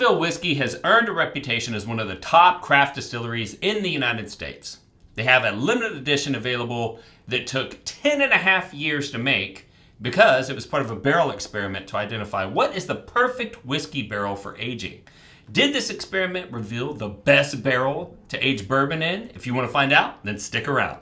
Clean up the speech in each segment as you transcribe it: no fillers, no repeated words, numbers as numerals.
Woodinville Whiskey has earned a reputation as one of the top craft distilleries in the United States. They have a limited edition available that took 10.5 years to make because it was part of a barrel experiment to identify what is the perfect whiskey barrel for aging. Did this experiment reveal the best barrel to age bourbon in? If you want to find out, then stick around.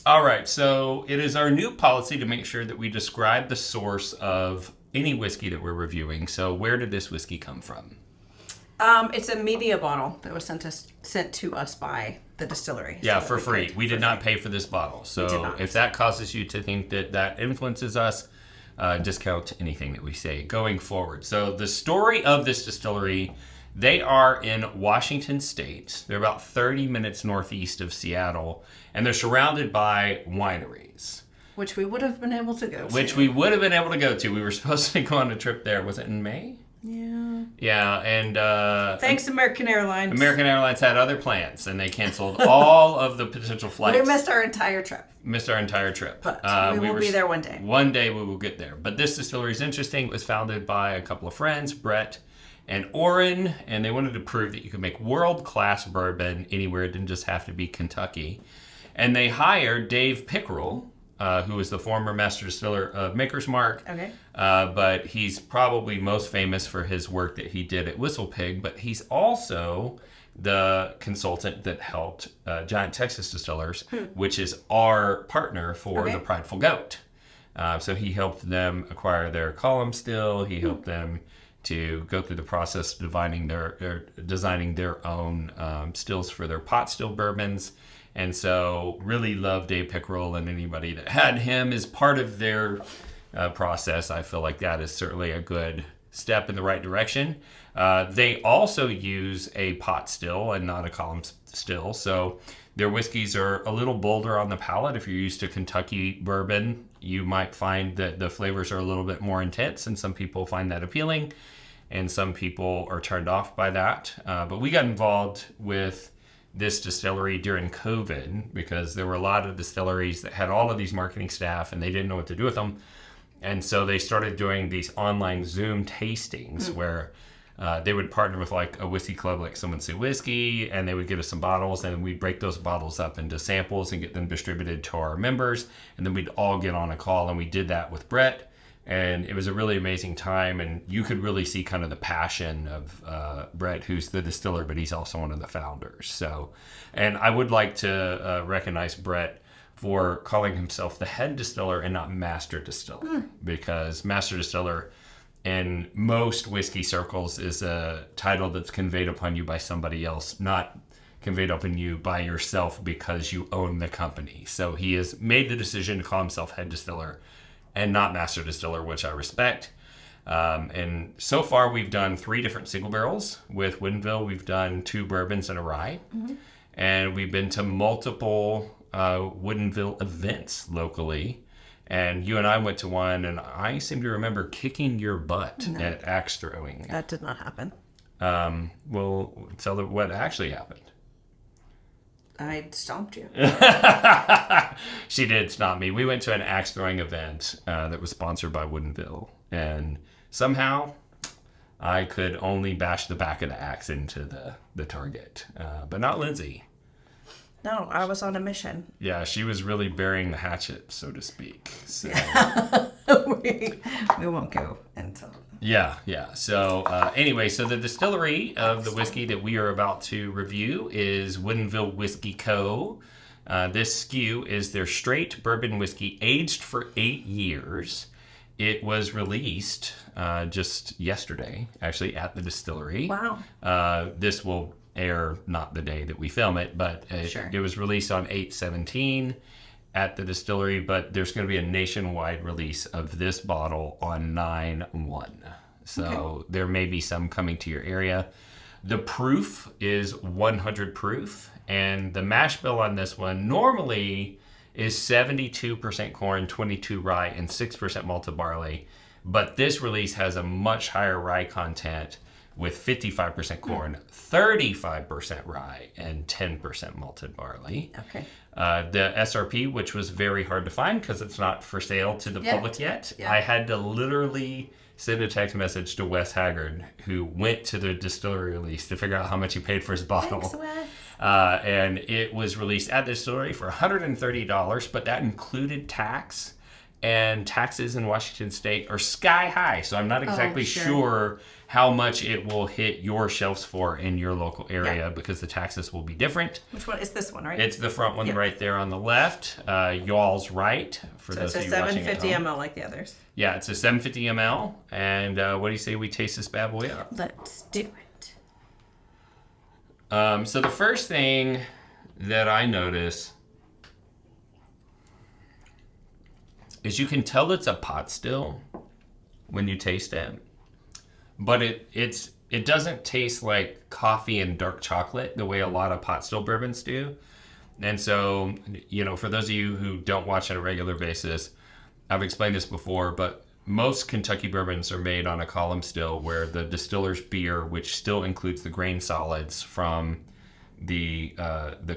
All right, so it is our new policy to make sure that we describe the source of any whiskey that we're reviewing. So where did this whiskey come from? It's a media bottle that was sent to us by the distillery. Yeah, for free. We did not pay for this bottle. So if that causes you to think that that influences us, discount anything that we say going forward. So the story of this distillery, they are in Washington State. They're about 30 minutes northeast of Seattle, and they're surrounded by wineries. Which we would have been able to go to. We were supposed to go on a trip there. Was it in May? Yeah. Yeah, and... Thanks, American Airlines. American Airlines had other plans, and they canceled all of the potential flights. We missed our entire trip. But we will be there one day. One day we will get there. But this distillery is interesting. It was founded by a couple of friends, Brett and Orrin, and they wanted to prove that you could make world-class bourbon anywhere. It didn't just have to be Kentucky. And they hired Dave Pickerel, who was the former master distiller of Maker's Mark. Okay. But he's probably most famous for his work that he did at Whistle Pig, but he's also the consultant that helped Giant Texas Distillers, which is our partner for the Prideful Goat. So he helped them acquire their column still. He helped them to go through the process of designing their own stills for their pot still bourbons. And so really love Dave Pickerel, and anybody that had him as part of their process. I feel like that is certainly a good step in the right direction. They also use a pot still and not a column still. So their whiskeys are a little bolder on the palate. If you're used to Kentucky bourbon, you might find that the flavors are a little bit more intense, and some people find that appealing, and some people are turned off by that. But we got involved with this distillery during COVID because there were a lot of distilleries that had all of these marketing staff and they didn't know what to do with them. And so they started doing these online Zoom tastings where they would partner with like a whiskey club like Someone Say Whiskey, and they would give us some bottles, and we'd break those bottles up into samples and get them distributed to our members. And then we'd all get on a call, and we did that with Brett. And it was a really amazing time, and you could really see kind of the passion of Brett, who's the distiller, but he's also one of the founders. So, and I would like to recognize Brett for calling himself the head distiller and not master distiller, because master distiller in most whiskey circles is a title that's conveyed upon you by somebody else, not conveyed upon you by yourself because you own the company. So he has made the decision to call himself head distiller and not master distiller, which I respect. And so far we've done 3 different single barrels. With Woodinville, we've done 2 bourbons and a rye. And we've been to multiple Woodinville events locally. And you and I went to one, and I seem to remember kicking your butt at axe throwing. That did not happen. Well, tell them what actually happened. I stomped you. She did stomp me. We went to an axe throwing event that was sponsored by Woodinville, and somehow I could only bash the back of the axe into the target, but not Lindsay. No, I was on a mission. Yeah, she was really burying the hatchet, so to speak. So. we won't go into. Yeah. So anyway, so the distillery of the whiskey that we are about to review is Woodinville Whiskey Co. This SKU is their straight bourbon whiskey aged for 8 years. It was released just yesterday, actually, at the distillery. Wow. This will air not the day that we film it, but it was released on 8/17 at the distillery, but there's going to be a nationwide release of this bottle on 9/1. So there may be some coming to your area. The proof is 100 proof, and the mash bill on this one normally is 72% corn, 22 rye, and 6% malted barley. But this release has a much higher rye content with 55% corn, 35% rye, and 10% malted barley. Okay. The SRP, which was very hard to find because it's not for sale to the public yet, I had to literally send a text message to Wes Haggard, who went to the distillery release to figure out how much he paid for his bottle. Thanks, Wes. And it was released at the distillery for $130, but that included tax. And taxes in Washington State are sky high, so I'm not exactly sure how much it will hit your shelves for in your local area because the taxes will be different. Which one is this one, right? It's the front one right there on the left. Y'all's right. For So those it's a of you watching 750 at home. ml like the others. Yeah, it's a 750 ml. And what do you say we taste this bad boy up? Let's do it. So the first thing that I notice is you can tell it's a pot still when you taste it, but it doesn't taste like coffee and dark chocolate the way a lot of pot still bourbons do. And so, for those of you who don't watch on a regular basis, I've explained this before, but most Kentucky bourbons are made on a column still where the distiller's beer, which still includes the grain solids from the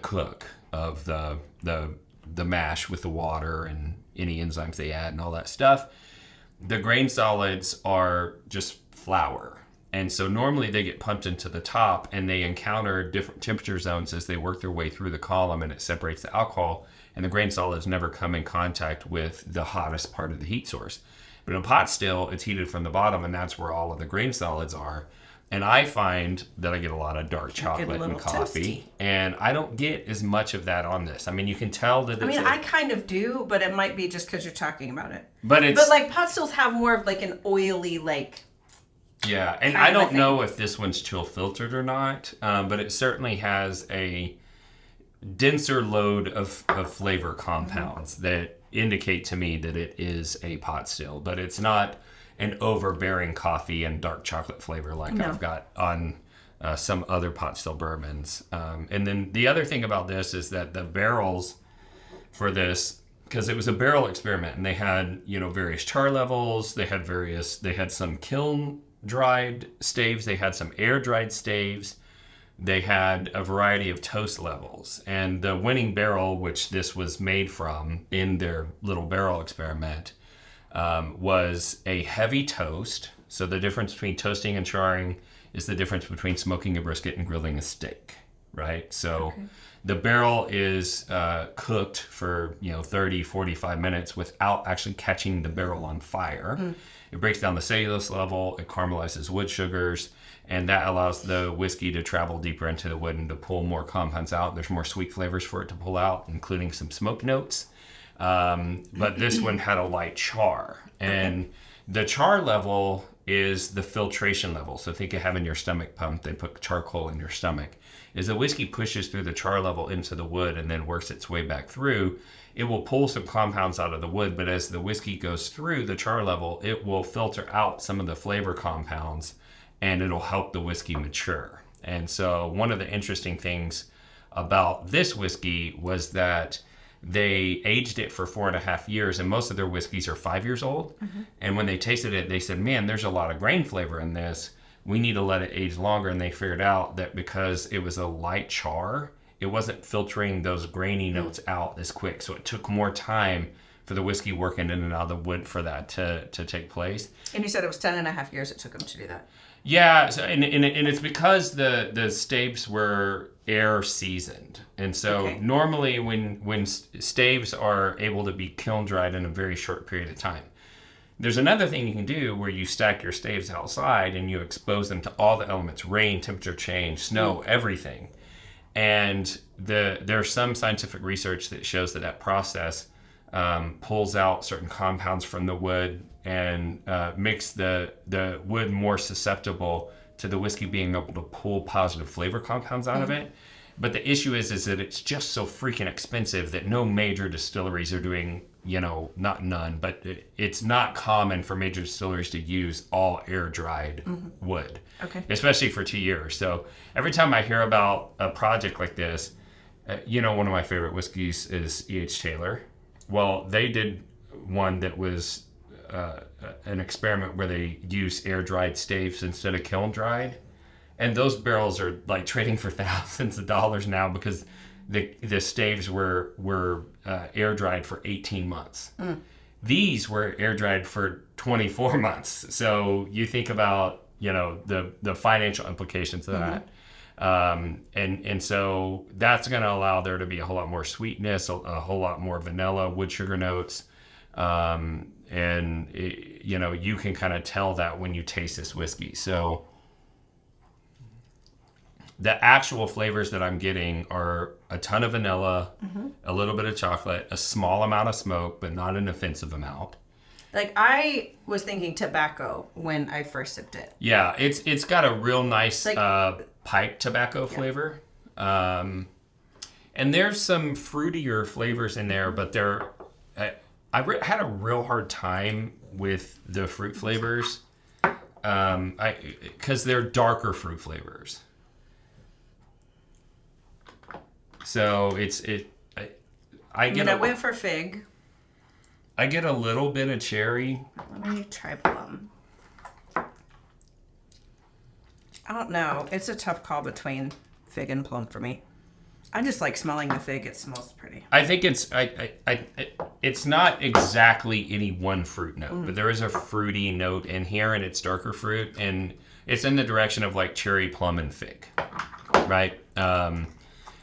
cook of the mash with the water and any enzymes they add and all that stuff. The grain solids are just flour. And so normally they get pumped into the top and they encounter different temperature zones as they work their way through the column, and it separates the alcohol, and the grain solids never come in contact with the hottest part of the heat source. But in a pot still, it's heated from the bottom, and that's where all of the grain solids are. And I find that I get a lot of dark chocolate and coffee, and I don't get as much of that on this. I mean, you can tell that it's I kind of do, but it might be just because you're talking about it. But like pot stills have more of like an oily, like... Yeah, and I don't know if this one's chill filtered or not, but it certainly has a denser load of flavor compounds that indicate to me that it is a pot still, but it's not an overbearing coffee and dark chocolate flavor like I've got on some other pot still bourbons. And then the other thing about this is that the barrels for this, because it was a barrel experiment, and they had various char levels, they had some kiln dried staves, they had some air dried staves, they had a variety of toast levels, and the winning barrel, which this was made from in their little barrel experiment, was a heavy toast. So the difference between toasting and charring is the difference between smoking a brisket and grilling a steak, right? So the barrel is cooked for 30, 45 minutes without actually catching the barrel on fire. It breaks down the cellulose level, it caramelizes wood sugars, and that allows the whiskey to travel deeper into the wood and to pull more compounds out. There's more sweet flavors for it to pull out, including some smoke notes. But this one had a light char, and the char level is the filtration level. So think of having your stomach pumped. They put charcoal in your stomach. As the whiskey pushes through the char level into the wood and then works its way back through, it will pull some compounds out of the wood, but as the whiskey goes through the char level, it will filter out some of the flavor compounds, and it'll help the whiskey mature. And so one of the interesting things about this whiskey was that they aged it for 4.5 years, and most of their whiskeys are 5 years old. And when they tasted it, they said, man, there's a lot of grain flavor in this. We need to let it age longer. And they figured out that because it was a light char, it wasn't filtering those grainy notes out as quick. So it took more time for the whiskey working in and out of the wood for that to take place. And you said it was 10.5 years it took them to do that. Yeah, so, and it's because the staves were air seasoned. And so normally when staves are able to be kiln dried in a very short period of time. There's another thing you can do where you stack your staves outside and you expose them to all the elements, rain, temperature change, snow, everything. And there's some scientific research that shows that process pulls out certain compounds from the wood and makes the wood more susceptible to the whiskey being able to pull positive flavor compounds out of it. But the issue is that it's just so freaking expensive that no major distilleries are doing, not none, but it's not common for major distilleries to use all air-dried wood, especially for 2 years. So every time I hear about a project like this, one of my favorite whiskeys is E.H. Taylor. Well, they did one that was an experiment where they used air-dried staves instead of kiln-dried. And those barrels are like trading for thousands of dollars now because the staves were air-dried for 18 months. These were air-dried for 24 months. So you think about, the financial implications of that. And so that's going to allow there to be a whole lot more sweetness, a whole lot more vanilla, wood sugar notes. You can kind of tell that when you taste this whiskey. So the actual flavors that I'm getting are a ton of vanilla, a little bit of chocolate, a small amount of smoke, but not an offensive amount. Like, I was thinking tobacco when I first sipped it. Yeah, it's got a real nice pipe tobacco flavor. And there's some fruitier flavors in there, but I had a real hard time with the fruit flavors because they're darker fruit flavors. So I went for fig. I get a little bit of cherry. Let me try plum. I don't know. It's a tough call between fig and plum for me. I just like smelling the fig. It smells pretty. I think it's not exactly any one fruit note, but there is a fruity note in here, and it's darker fruit, and it's in the direction of like cherry, plum, and fig, right?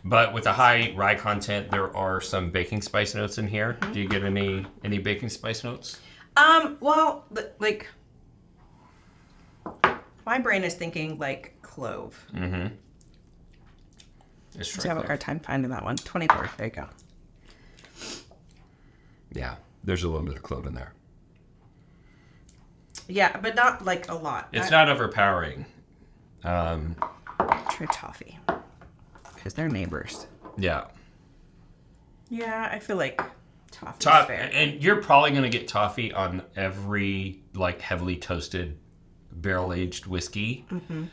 But with a high rye content, there are some baking spice notes in here. Do you get any baking spice notes? Well, like my brain is thinking like clove. Mm-hmm. Just have a hard time finding that one. 24. There you go. Yeah, there's a little bit of clove in there. Yeah, but not like a lot. It's not overpowering. Try toffee. Because they're neighbors. Yeah. Yeah, I feel like toffee is fair. And you're probably going to get toffee on every like heavily toasted barrel-aged whiskey. Mm-hmm.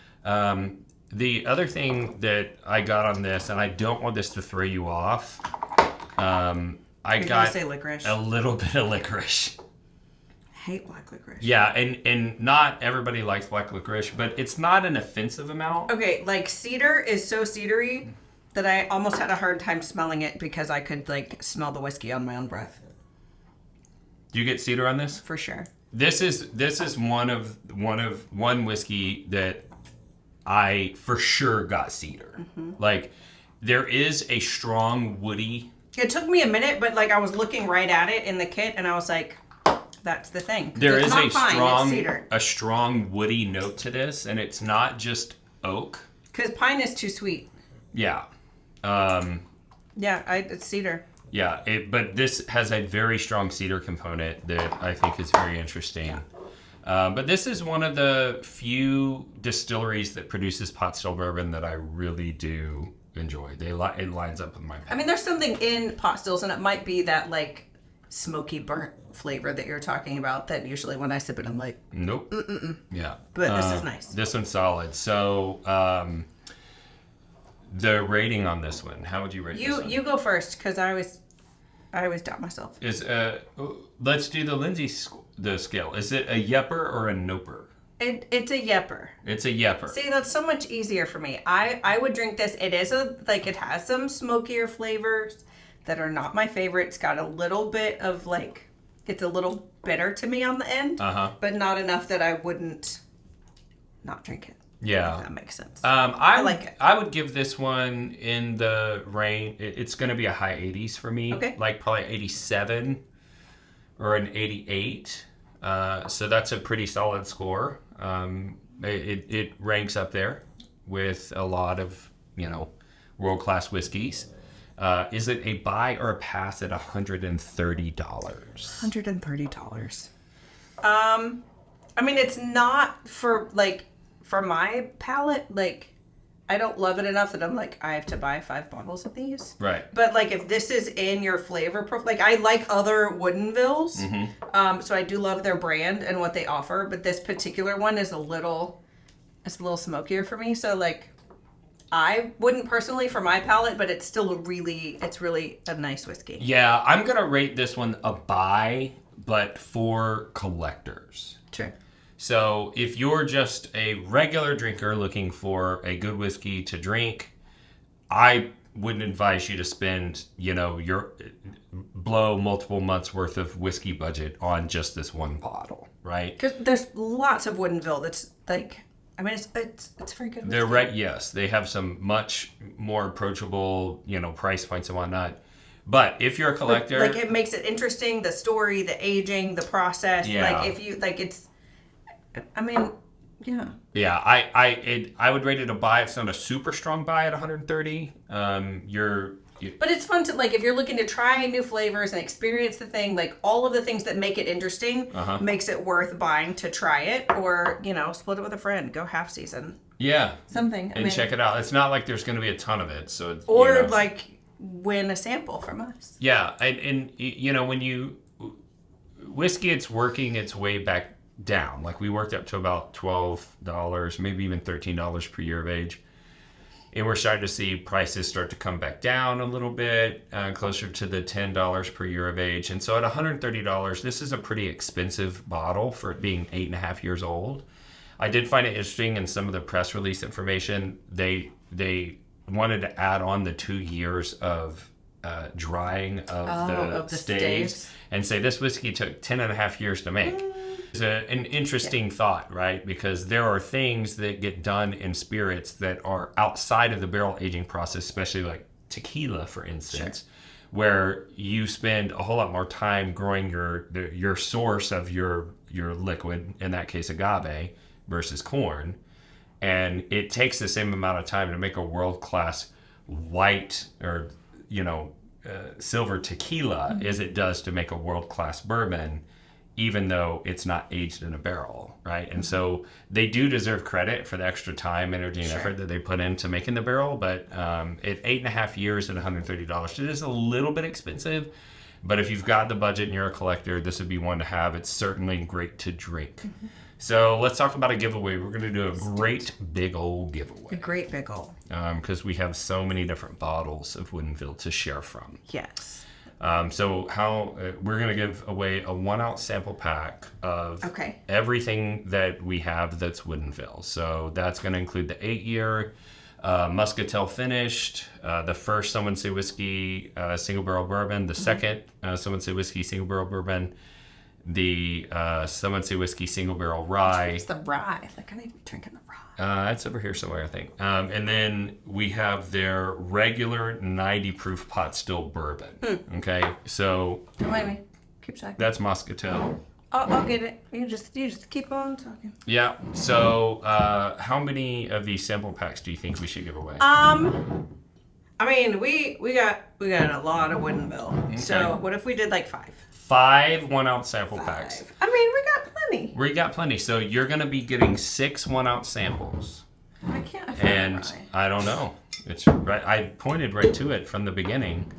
The other thing that I got on this, and I don't want this to throw you off, I got say licorice? A little bit of licorice. I hate black licorice. Yeah, and not everybody likes black licorice, but it's not an offensive amount. Okay, like cedar is so cedary that I almost had a hard time smelling it because I could like smell the whiskey on my own breath. Do you get cedar on this? For sure. This is one whiskey that I for sure got cedar. Mm-hmm. Like there is a strong woody. It took me a minute, but like I was looking right at it in the kit and I was like, that's the thing. There is a strong woody note to this, and it's not just oak. Because pine is too sweet. Yeah. It's cedar. Yeah, but this has a very strong cedar component that I think is very interesting. But this is one of the few distilleries that produces pot still bourbon that I really do enjoy. It lines up with my palate. I mean, there's something in pot stills, and it might be that like smoky burnt flavor that you're talking about that usually when I sip it I'm like nope. Yeah, but this is nice. This one's solid. So the rating on this one, how would you rate this one? You go first because I always doubt myself. Let's do the Lindsay scale. Is it a yepper or a noper? It's a yepper. It's a yepper. See, that's so much easier for me. I would drink this. It has some smokier flavors that are not my favorite. It's got a little bit of like, it's a little bitter to me on the end, but not enough that I wouldn't not drink it. Yeah. If that makes sense. I like it. I would give this one in the range, it's going to be a high 80s for me. Okay. Like probably 87 or an 88. So that's a pretty solid score. It ranks up there with a lot of, world-class whiskeys. Is it a buy or a pass at $130? $130. I mean, it's not for my palate, like, I don't love it enough that I'm like, I have to buy 5 bottles of these. Right. But, like, if this is in your flavor profile, like, I like other Woodinvilles. Mm-hmm. So I do love their brand and what they offer. But this particular one is a little smokier for me. So, like, I wouldn't personally for my palate, but it's still it's really a nice whiskey. Yeah, I'm going to rate this one a buy, but for collectors. True. So if you're just a regular drinker looking for a good whiskey to drink, I wouldn't advise you to spend, your blow multiple months worth of whiskey budget on just this one bottle, right? Because there's lots of Woodinville that's like, I mean, it's very good whiskey. They're right. Yes, they have some much more approachable, price points and whatnot. But if you're a collector, like it makes it interesting, the story, the aging, the process. Yeah. Like if you like, it's. I mean, yeah. Yeah, I would rate it a buy. It's not a super strong buy at 130. But it's fun to, like, if you're looking to try new flavors and experience the thing, like all of the things that make it interesting makes it worth buying to try it, or split it with a friend, go half season. Yeah. Something. And check it out. It's not like there's going to be a ton of it, so. Or like win a sample from us. Yeah, and when whiskey, it's working its way back down. Like we worked up to about $12, maybe even $13 per year of age. And we're starting to see prices start to come back down a little bit, closer to the $10 per year of age. And so at $130, this is a pretty expensive bottle for it being 8.5 years old. I did find it interesting in some of the press release information. They wanted to add on the 2 years of drying of the staves and say this whiskey took 10.5 years to make. It's an interesting thought, right? Because there are things that get done in spirits that are outside of the barrel aging process, especially like tequila, for instance, where you spend a whole lot more time growing your source of your liquid, in that case agave, versus corn. And it takes the same amount of time to make a world-class white or, silver tequila as it does to make a world-class bourbon, even though it's not aged in a barrel, right? And so they do deserve credit for the extra time, energy, and effort that they put into making the barrel. But at 8.5 years at $130, it is a little bit expensive. But if you've got the budget and you're a collector, this would be one to have. It's certainly great to drink. So let's talk about a giveaway. We're going to do a great big old giveaway. A great big old. Because we have so many different bottles of Woodinville to share from. Yes. So we're going to give away a 1 ounce sample pack of everything that we have that's Woodinville. So that's going to include the 8-year Muscatel finished, the first Someone Say Whiskey single barrel bourbon, the second Someone Say Whiskey single barrel bourbon, the Someone Say Whiskey single barrel rye. It's the rye. Like, I need to be drinking the rye. It's over here somewhere, I think. And then we have their regular 90 proof pot still bourbon. Okay, so don't mind me. Keep talking. That's Muscatel. I'll get it. You just keep on talking. Yeah. So how many of these sample packs do you think we should give away? I mean, we got a lot of Woodinville. Okay. So what if we did like 5? 5 1 ounce sample packs. I mean, we got plenty. We got plenty. So you're going to be getting 6 1 ounce samples. I can't. And I don't know. It's right. I pointed right to it from the beginning.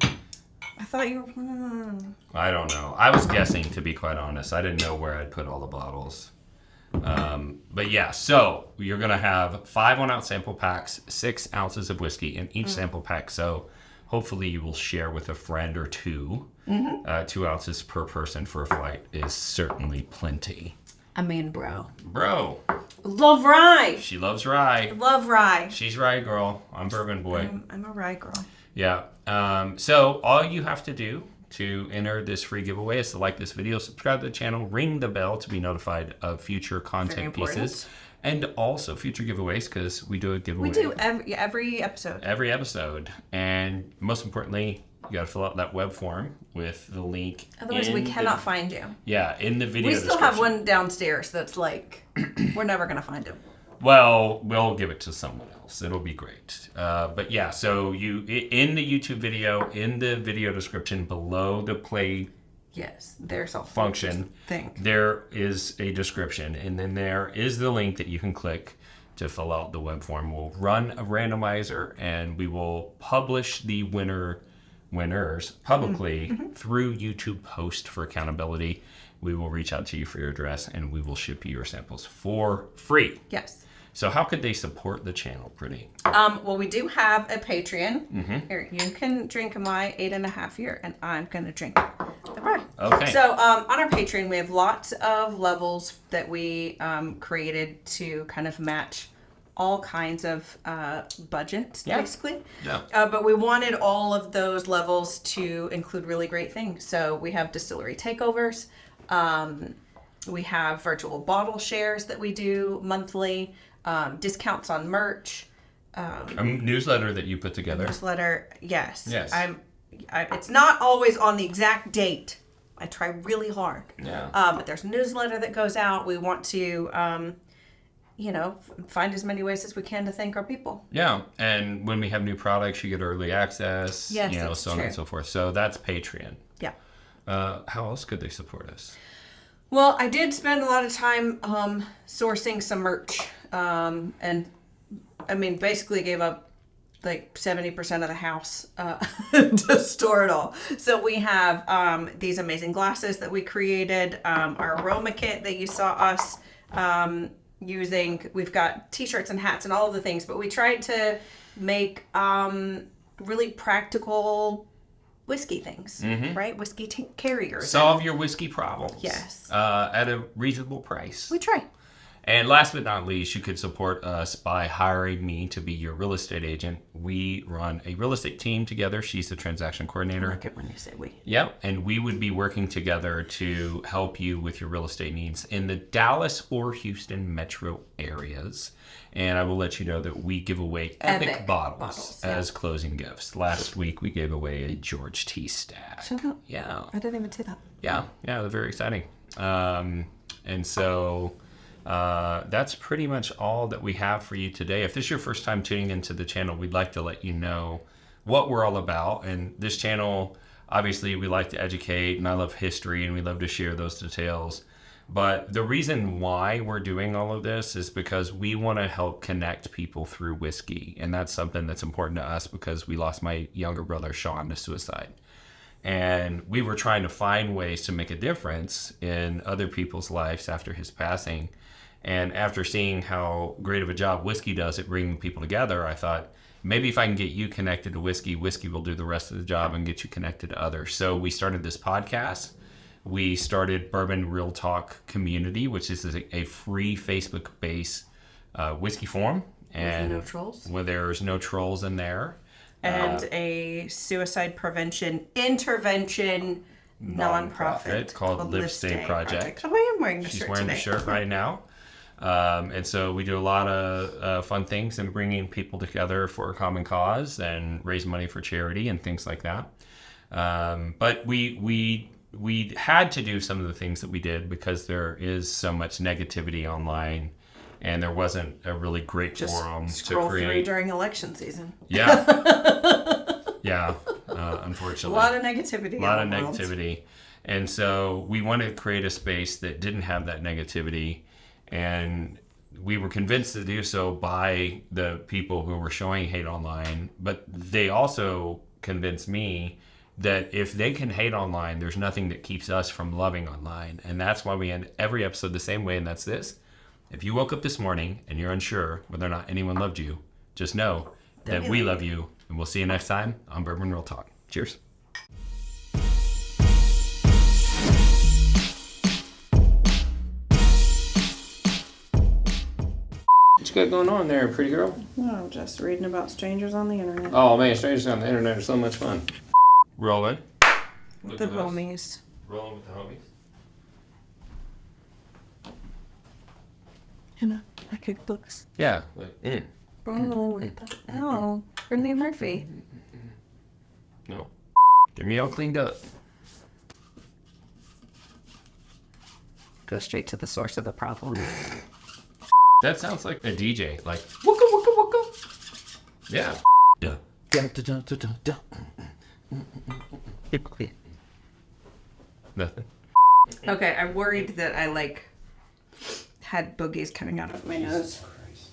I thought you were. I don't know. I was guessing, to be quite honest. I didn't know where I'd put all the bottles. But yeah, so you're going to have 5 1 ounce sample packs, 6 ounces of whiskey in each sample pack. So hopefully you will share with a friend or two. 2 ounces per person for a flight is certainly plenty. I mean, bro. Love rye. She loves rye. Love rye. She's rye girl. I'm bourbon boy. I'm a rye girl. Yeah. So all you have to do to enter this free giveaway is to like this video, subscribe to the channel, ring the bell to be notified of future content pieces, and also future giveaways, because we do a giveaway. We do every episode. Every episode. And most importantly, you got to fill out that web form with the link. Otherwise, we cannot find you. Yeah, in the video description. We still have one downstairs that's like, we're never going to find him. Well, we'll give it to someone else. It'll be great. But yeah, so you in the YouTube video, in the video description below the play there's a function thing. There is a description, and then there is the link that you can click to fill out the web form. We'll run a randomizer, and we will publish the winners publicly through YouTube post for accountability. We will reach out to you for your address, and we will ship you your samples for free. Yes. So how could they support the channel, Pretty? Well, we do have a Patreon. Mm-hmm. Here, you can drink my 8.5 year, and I'm going to drink the rye. Okay. So on our Patreon, we have lots of levels that we created to kind of match all kinds of budgets, basically. Yeah. But we wanted all of those levels to include really great things. So we have distillery takeovers. We have virtual bottle shares that we do monthly. Discounts on merch. A newsletter that you put together. Newsletter, yes. Yes. It's not always on the exact date. I try really hard. Yeah. But there's a newsletter that goes out. We want to, find as many ways as we can to thank our people. Yeah, and when we have new products, you get early access. Yes, that's so on true. and so forth. So that's Patreon. Yeah. How else could they support us? Well, I did spend a lot of time sourcing some merch. And I mean, basically gave up like 70% of the house to store it all. So we have these amazing glasses that we created, our aroma kit that you saw us using. We've got t-shirts and hats and all of the things, but we tried to make really practical whiskey things, right? Whiskey carriers. Solve your whiskey problems. Yes. At a reasonable price. We try. And last but not least, you could support us by hiring me to be your real estate agent. We run a real estate team together. She's the transaction coordinator. I like it when you say we. Yep. And we would be working together to help you with your real estate needs in the Dallas or Houston metro areas. And I will let you know that we give away epic bottles as closing gifts. Last week, we gave away a George T. Stack. Shut up. Yeah. I didn't even see that. Yeah. They're very exciting. And so... that's pretty much all that we have for you today. If this is your first time tuning into the channel, we'd like to let you know what we're all about. And this channel, obviously, we like to educate, and I love history, and we love to share those details. But the reason why we're doing all of this is because we want to help connect people through whiskey. And that's something that's important to us because we lost my younger brother, Sean, to suicide. And we were trying to find ways to make a difference in other people's lives after his passing. And after seeing how great of a job whiskey does at bringing people together, I thought, maybe if I can get you connected to whiskey, whiskey will do the rest of the job and get you connected to others. So we started this podcast. We started Bourbon Real Talk Community, which is a free Facebook-based whiskey forum. And no trolls. Where there's no trolls in there. And a suicide prevention intervention nonprofit called Live Stave Project. Oh, I am wearing the She's shirt wearing today. the shirt right now. And so we do a lot of fun things and bringing people together for a common cause and raise money for charity and things like that. But we had to do some of the things that we did because there is so much negativity online. And there wasn't a really great forum Scroll to create. through during election season. Yeah. Yeah. Unfortunately. A lot of negativity. A lot of negativity. And so we wanted to create a space that didn't have that negativity. And we were convinced to do so by the people who were showing hate online. But they also convinced me that if they can hate online, there's nothing that keeps us from loving online. And that's why we end every episode the same way, and that's this. If you woke up this morning and you're unsure whether or not anyone loved you, just know that we love you. And we'll see you next time on Bourbon Real Talk. Cheers. What you got going on there, pretty girl? I'm just reading about strangers on the internet. Oh man, strangers on the internet are so much fun. Rolling. The homies. Rolling with the homies. You know, my cookbooks. Yeah. Oh, Brittany Murphy. No. Get me all cleaned up. Go straight to the source of the problem. That sounds like a DJ. Like, wooka wooka wooka. Yeah. Yeah. Nothing. Okay, I'm worried that I had boogies coming out of my nose.